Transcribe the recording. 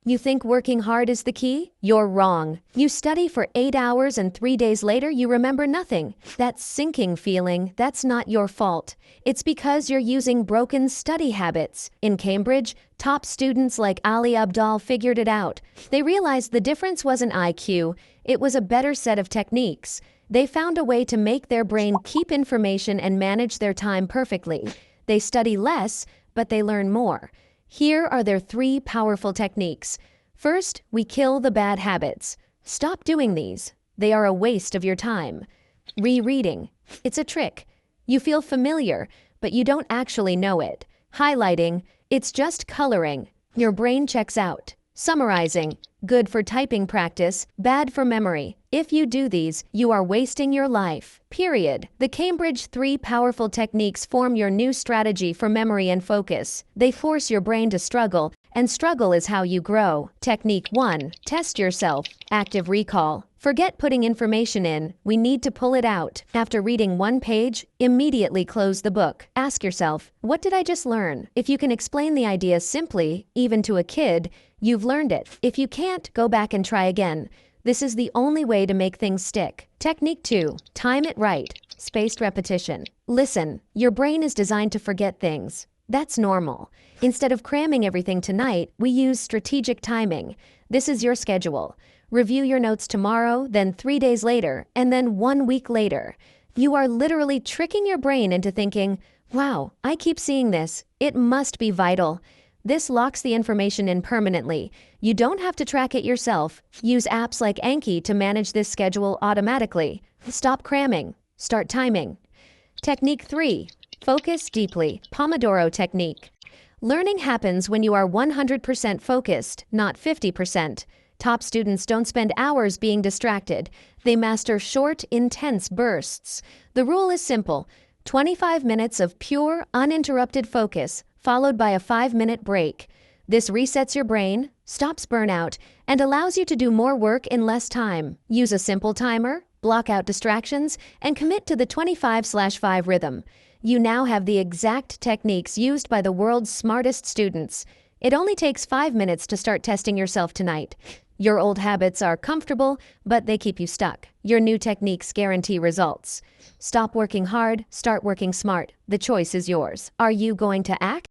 You think working hard is the key? You're wrong. You study for 8 hours and 3 days later you remember nothing. That sinking feeling, that's not your fault. It's because you're using broken study habits. In Cambridge, top students like Ali Abdaal figured it out. They realized the difference wasn't IQ, it was a better set of techniques. They found a way to make their brain keep information and manage their time perfectly. They study less, but they learn more. Here are their 3 powerful techniques. First, we kill the bad habits. Stop doing these. They are a waste of your time. Rereading. It's a trick. You feel familiar, but you don't actually know it. Highlighting. It's just coloring. Your brain checks out. Summarizing. Good for typing practice, bad for memory. If you do these, you are wasting your life. Period. The Cambridge 3 powerful techniques form your new strategy for memory and focus. They force your brain to struggle, and struggle is how you grow. Technique 1. Test yourself. Active recall. Forget putting information in, we need to pull it out. After reading 1 page, immediately close the book. Ask yourself, what did I just learn? If you can explain the idea simply, even to a kid, you've learned it. If you can't, go back and try again. This is the only way to make things stick. Technique 2. Time it right. Spaced repetition. Listen, your brain is designed to forget things. That's normal. Instead of cramming everything tonight, we use strategic timing. This is your schedule. Review your notes tomorrow, then 3 days later, and then 1 week later. You are literally tricking your brain into thinking, wow, I keep seeing this. It must be vital. This locks the information in permanently. You don't have to track it yourself. Use apps like Anki to manage this schedule automatically. Stop cramming. Start timing. Technique 3. Focus deeply. Pomodoro technique. Learning happens when you are 100% focused, not 50%. Top students don't spend hours being distracted. They master short, intense bursts. The rule is simple. 25 minutes of pure, uninterrupted focus, followed by a 5-minute break. This resets your brain, stops burnout, and allows you to do more work in less time. Use a simple timer, block out distractions, and commit to the 25/5 rhythm. You now have the exact techniques used by the world's smartest students. It only takes 5 minutes to start testing yourself tonight. Your old habits are comfortable, but they keep you stuck. Your new techniques guarantee results. Stop working hard, start working smart. The choice is yours. Are you going to act?